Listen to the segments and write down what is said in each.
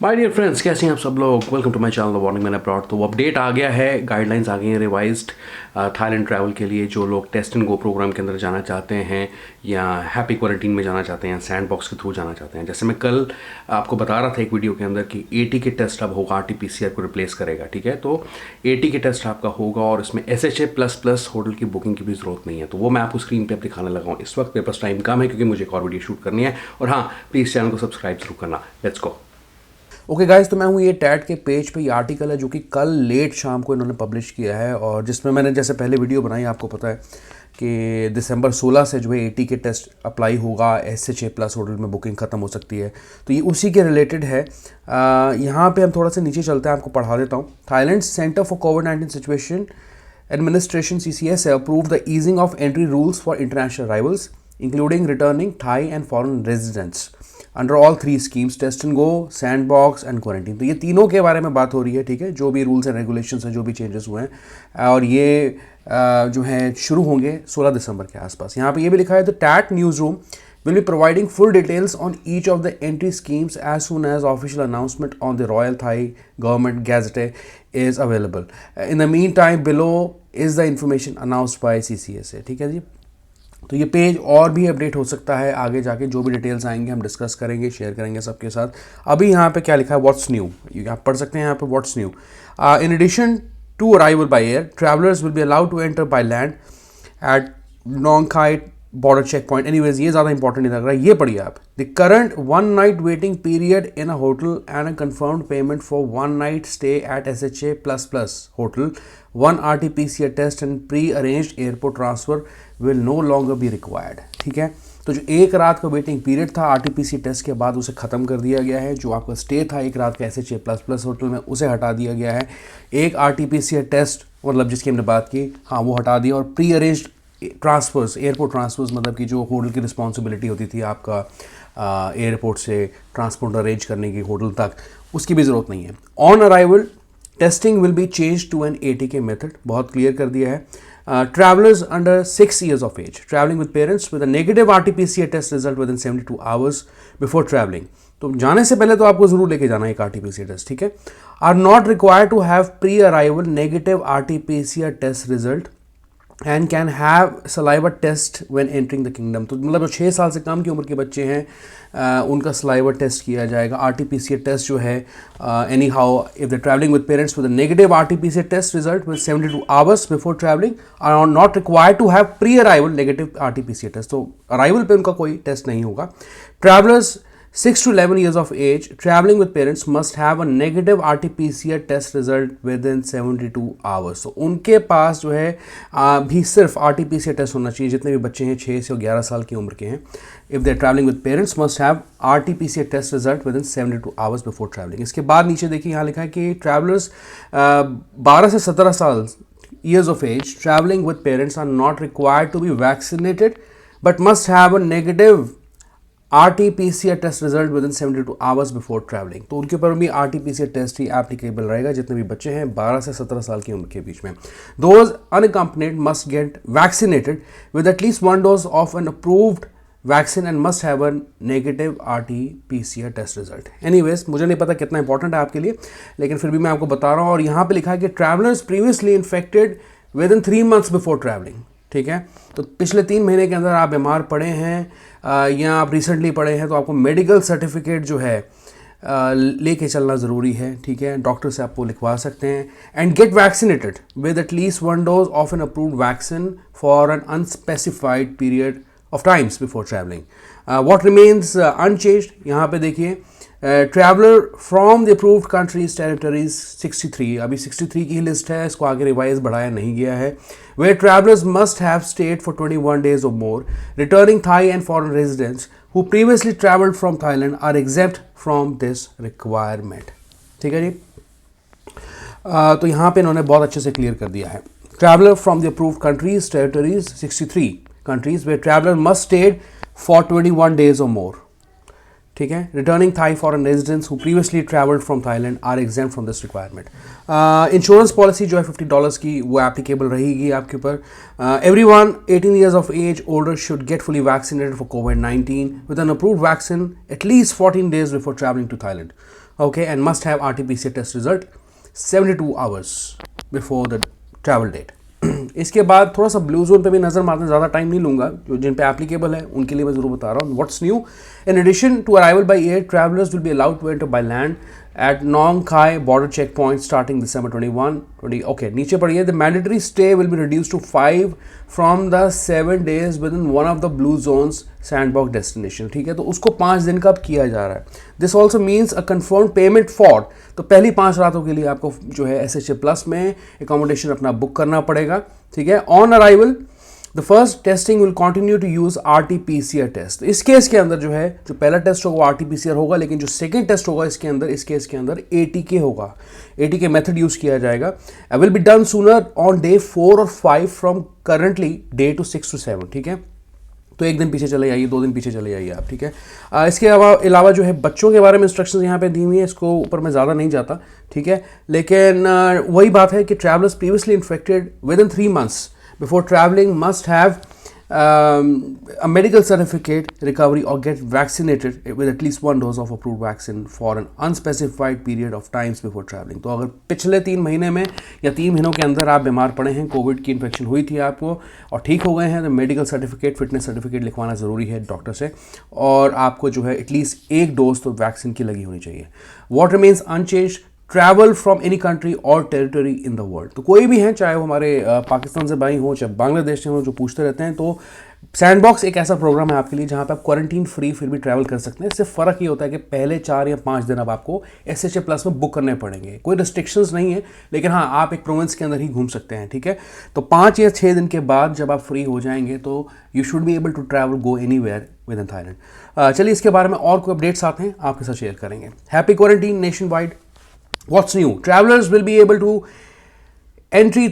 My dear friends, कैसे हैं आप सब लोग। Welcome to my channel the warning man abroad. तो अपडेट आ गया है, गाइडलाइंस आ गई हैं रिवाइज्ड थाईलैंड ट्रैवल के लिए। जो लोग टेस्ट एंड गो प्रोग्राम के अंदर जाना चाहते हैं या हैप्पी क्वारंटीन में जाना चाहते हैं, सैंड बॉक्स के थ्रू जाना चाहते हैं। जैसे मैं कल आपको बता रहा था एक वीडियो के अंदर कि एटी के टेस्ट अब होगा, RT-PCR को रिप्लेस करेगा। ठीक है, तो एटी के टेस्ट आपका होगा और इसमें SHA++ होटल की बुकिंग की भी ज़रूरत नहीं है। तो वो मैं आपको स्क्रीन पर दिखाने लगा हूँ। इस वक्त मेरे पास टाइम कम है क्योंकि मुझे एक और वीडियो शूट करनी है। और हाँ, प्लीज़ चैनल को सब्सक्राइब जरूर करना। Let's go. ओके गाइस, तो मैं हूँ ये टैट के पेज पे। ये आर्टिकल है जो कि कल लेट शाम को इन्होंने पब्लिश किया है और जिसमें मैंने जैसे पहले वीडियो बनाई, आपको पता है कि दिसंबर 16 से जो है एटी के टेस्ट अप्लाई होगा, SHA+ होटल में बुकिंग ख़त्म हो सकती है। तो ये उसी के रिलेटेड है। यहाँ पे हम थोड़ा सा नीचे चलते हैं, आपको पढ़ा देता हूँ। Thailand centre for covid situation administration CCS approved the easing of entry rules for international arrivals, including returning Thai and foreign residents under all 3 schemes, test and go, sandbox and quarantine. तो ये तीनों के बारे में बात हो रही है। ठीक है, जो भी रूल्स एंड रेगुलेशंस हैं, जो भी चेंजेस हुए हैं, और ये जो है शुरू होंगे 16 दिसंबर के आसपास। यहाँ पे ये भी लिखा है, the TAT newsroom will be providing full details on each of the entry schemes as soon as official announcement on the Royal Thai Government Gazette is available. In the meantime, below is the information announced by CCSA। ठीक है जी, तो ये page और भी update हो सकता है आगे जाके। जो भी डिटेल्स आएंगे हम डिस्कस करेंगे, शेयर करेंगे सबके साथ। अभी यहाँ पे क्या लिखा है, व्हाट्स न्यू, आप पढ़ सकते हैं यहाँ पे what's new. In addition to arrival by air, travellers will be allowed to enter by land at Nong Khai border check point. Anyways, ये ज़्यादा इंपॉर्टेंट नहीं लग रहा है, ये पढ़िए आप। The current 1 night waiting period in a hotel and a confirmed payment for 1 night stay at SHA++ hotel, 1 RT-PCR test and pre arranged airport transfer will no longer be required. ठीक है, तो जो एक रात का वेटिंग पीरियड था RT-PCR test के बाद, उसे ख़त्म कर दिया गया है। जो आपका स्टे था एक रात का SHA++ होटल में, उसे हटा दिया गया है। एक RT-PCR टेस्ट मतलब जिसकी हमने बात की, हाँ, वो हटा दिया। और pre arranged transfers, airport transfers मतलब कि जो होटल की रिस्पॉन्सिबिलिटी होती थी आपका एयरपोर्ट से ट्रांसपोर्ट अरेंज करने की होटल तक, उसकी भी ज़रूरत नहीं है। On arrival testing will be change to an ATK method, बहुत क्लियर कर दिया है। Travellers under 6 years of age travelling with parents with a negative RT-PCR test result within 72 hours before travelling, तो जाने से पहले तो आपको जरूर लेके जाना है एक RT-PCR टेस्ट। ठीक है, are not required to have pre arrival negative RT-PCR test result and can have saliva test when entering the kingdom. तो मतलब जो 6 साल से कम की उम्र के बच्चे हैं उनका सलाइवा टेस्ट किया जाएगा। RT-PCR टेस्ट जो है anyhow if the travelling with parents with negative RT-PCR test result with 72 hours before travelling are not required to have pre arrival negative RT-PCR test. तो अराइवल पे उनका कोई test नहीं होगा। Travellers 6 to 11 years of age traveling with parents must have a negative RT-PCR test result within 72 hours। तो उनके पास जो है भी सिर्फ RT-PCR टेस्ट होना चाहिए, जितने भी बच्चे हैं 6 से 11 साल की उम्र के हैं। If they travelling with parents must have RT-PCR test result within 72 hours before travelling. इसके बाद नीचे देखिए, यहाँ लिखा है कि ट्रैवलर्स 12 से 17 साल years of age traveling with parents are not required to be vaccinated but must have a negative RT-PCR test result within 72 hours before travelling. तो उनके ऊपर भी RT-PCR टेस्ट ही एप्लीकेबल रहेगा, जितने भी बच्चे हैं 12 से 17 साल की उम्र के बीच में। Those unaccompanied must get vaccinated with at least 1 dose of an approved vaccine and must have a negative RT-PCR test result. Anyways, मुझे नहीं पता कितना इंपॉर्टेंट है आपके लिए, लेकिन फिर भी मैं आपको बता रहा हूँ। और यहाँ पे लिखा है कि travellers previously infected with in 3 months before travelling. ठीक है, तो पिछले 3 महीने के अंदर आप बीमार पड़े हैं या आप रिसेंटली पड़े हैं, तो आपको मेडिकल सर्टिफिकेट जो है लेके चलना ज़रूरी है। ठीक है, डॉक्टर से आपको लिखवा सकते हैं। And get vaccinated with at least 1 dose of an approved vaccine for an unspecified period of times before travelling. What remains unchanged, यहाँ पे देखिए, traveller from the approved countries territories 63, अभी 63 की ही लिस्ट है, इसको आगे रिवाइज बढ़ाया नहीं गया है। Where travellers must have stayed for 21 days or more, returning Thai and foreign residents who previously travelled from Thailand are exempt from this requirement. ठीक है जी, तो यहाँ पे इन्होंने बहुत अच्छे से क्लियर कर दिया है। Traveller from the approved countries territories 63 countries where traveler must stayed for 21 days or more। ठीक है, returning Thai foreign residents who previously travelled from Thailand are exempt from this requirement. Insurance policy जो है $50 की, वो applicable रहेगी आपके ऊपर। Everyone 18 years of age older should get fully vaccinated for COVID-19 with an approved vaccine at least 14 days before traveling to Thailand। okay, and must have RT-PCR test result 72 hours before the travel date. इसके बाद थोड़ा सा blue zone पे भी नजर मारते हैं, ज़्यादा टाइम नहीं लूंगा, जो जिन पे एप्लीकेबल है उनके लिए मैं जरूर बता रहा हूँ. What's new? In addition to arrival by air, travellers will be allowed to enter by land at Nong Khai border checkpoint starting December 21. Okay, नीचे पढ़िए. The mandatory stay will be reduced to 5 from the 7 days within one of the blue zones sandbox destination. ठीक है, तो उसको 5 दिन का अब किया जा रहा है. This also means a confirmed payment for, तो पहली 5 रातों के लिए आपको जो है SHA Plus में accommodation अपना बुक करना पड़ेगा. ठीक है. On arrival The first testing will continue to use RT-PCR test. इस केस के अंदर जो है, जो पहला टेस्ट होगा वो RT-PCR होगा, लेकिन जो सेकेंड टेस्ट होगा इसके अंदर, इस केस के अंदर ATK होगा. ATK मेथड यूज किया जाएगा. Will be done sooner on day 4 और 5 from currently day to 6 to 7. ठीक है, तो एक दिन पीछे चले जाइए, 2 दिन पीछे चले जाइए आप. ठीक है. इसके अलावा जो है बच्चों के बारे में इंस्ट्रक्शंस यहाँ पे दी हुई है, इसको ऊपर मैं ज़्यादा नहीं जाता. ठीक है, लेकिन वही बात है कि travellers previously infected with in 3 months before traveling must have a medical certificate recovery or get vaccinated with at least 1 dose of approved vaccine for an unspecified period of times before traveling. तो अगर पिछले 3 महीने में या 3 महीनों के अंदर आप बीमार पड़े हैं, कोविड की इन्फेक्शन हुई थी आपको और ठीक हो गए हैं, तो मेडिकल सर्टिफिकेट, फिटनेस सर्टिफिकेट लिखवाना ज़रूरी है डॉक्टर से, और आपको जो है एटलीस्ट 1 डोज तो वैक्सीन की लगी होनी चाहिए. What remains unchanged? Travel from any country or territory in the world. तो कोई भी हैं, चाहे वो हमारे पाकिस्तान से भाई हो, चाहे बांग्लादेश से हो, जो पूछते रहते हैं, तो सैंडबॉक्स एक ऐसा प्रोग्राम है आपके लिए जहां पे आप क्वारंटीन फ्री फिर भी ट्रैवल कर सकते हैं. इससे फ़र्क ये होता है कि पहले 4 या 5 दिन अब आपको SHA Plus में बुक करने पड़ेंगे. कोई रिस्ट्रिक्शंस नहीं है, लेकिन हाँ, आप एक प्रोविंस के अंदर ही घूम सकते हैं. ठीक है, तो 5 या 6 दिन के बाद जब आप फ्री हो जाएंगे तो you should be able to travel go anywhere within Thailand. चलिए, इसके बारे में और कोई अपडेट्स आते हैं आपके साथ शेयर करेंगे. Happy quarantine nation wide. What's new? Travelers will be able to enter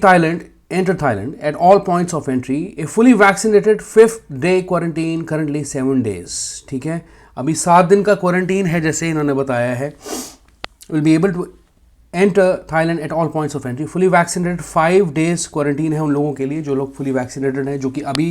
Thailand at all points of entry. A fully vaccinated 5th day quarantine, currently 7 days. ठीक है, अभी 7 दिन का क्वारंटीन है जैसे इन्होंने बताया है. Will be able to enter Thailand at all points of entry. Fully vaccinated 5 days quarantine है उन लोगों के लिए जो लोग fully vaccinated हैं, जो कि अभी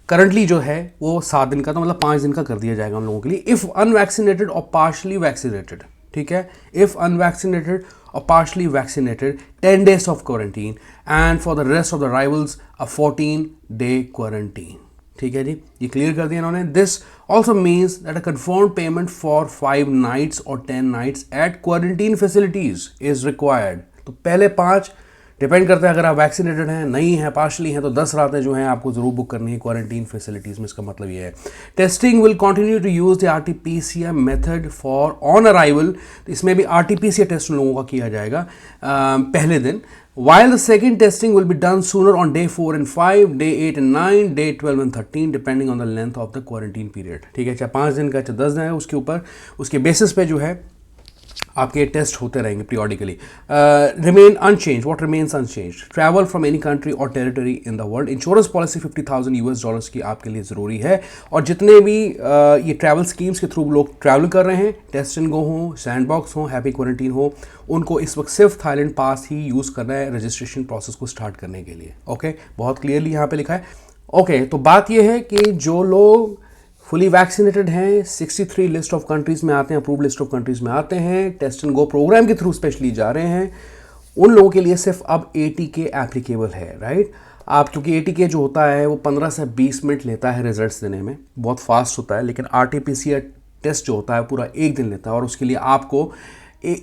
करंटली जो है वो 7 दिन का, तो मतलब 5 दिन का कर दिया जाएगा उन लोगों के लिए. If unvaccinated or partially vaccinated, ठीक है, if unvaccinated or partially vaccinated, 10 days of quarantine, and for the rest of the arrivals a 14-day quarantine. ठीक है जी, ये क्लियर कर दिया इन्होंने. This also means that a confirmed payment for 5 nights or 10 nights at quarantine facilities is required. तो पहले 5 depend करता है, अगर आप वैक्सीनेटेड हैं, नहीं है, पार्शली हैं, तो 10 रातें जो हैं आपको ज़रूर बुक करनी है क्वारंटीन फैसिलिटीज़ में. इसका मतलब ये है. Testing will continue to use the RT-PCR method for on arrival. इसमें भी RT-PCR टेस्ट उन लोगों का किया जाएगा पहले दिन. While the second testing will be done sooner on day 4 and 5, day 8 and 9, day 12 and 13, depending on the length of the quarantine period. ठीक है, चाहे 5 दिन का, चाहे 10 दिन है, उसके ऊपर, उसके बेसिस पे जो है आपके टेस्ट होते रहेंगे periodically. Remain unchange. What remains unchange? Travel from any country or territory in the world. Insurance policy $50,000 की आपके लिए ज़रूरी है. और जितने भी ये ट्रैवल स्कीम्स के थ्रू लोग ट्रैवल कर रहे हैं, टेस्ट एंड गो हो, सैंडबॉक्स हो, हैप्पी क्वारंटीन हो, उनको इस वक्त सिर्फ थाईलैंड पास ही यूज़ करना है रजिस्ट्रेशन प्रोसेस को स्टार्ट करने के लिए. ओके, बहुत क्लियरली यहाँ पे लिखा है. ओके, तो बात ये है कि जो लोग फुली वैक्सीनेटेड हैं, 63 लिस्ट ऑफ कंट्रीज़ में आते हैं, अप्रूव लिस्ट ऑफ कंट्रीज़ में आते हैं, टेस्ट एंड गो प्रोग्राम के थ्रू स्पेशली जा रहे हैं, उन लोगों के लिए सिर्फ अब ATK एप्लीकेबल है. राइट, आप क्योंकि ATK जो होता है वो 15 से 20 मिनट लेता है रिजल्ट्स देने में, बहुत फास्ट होता है, लेकिन RT-PCR टेस्ट जो होता है पूरा 1 दिन लेता है, और उसके लिए आपको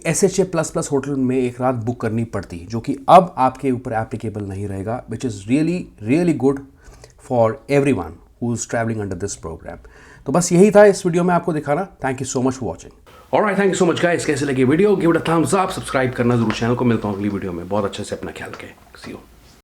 SHA Plus होटल में एक रात बुक करनी पड़ती, जो कि अब आपके ऊपर एप्लीकेबल नहीं रहेगा, which is really good for everyone who is traveling under this program. तो बस यही था इस वीडियो में आपको दिखाना. Thank you so much for watching. Alright, thank you so much guys. कैसे लगी video? Give it a thumbs up, subscribe करना जरूर चैनल को. मिलता हूँ अगली वीडियो में. बहुत अच्छे से अपना ख्याल रखें. सी यू.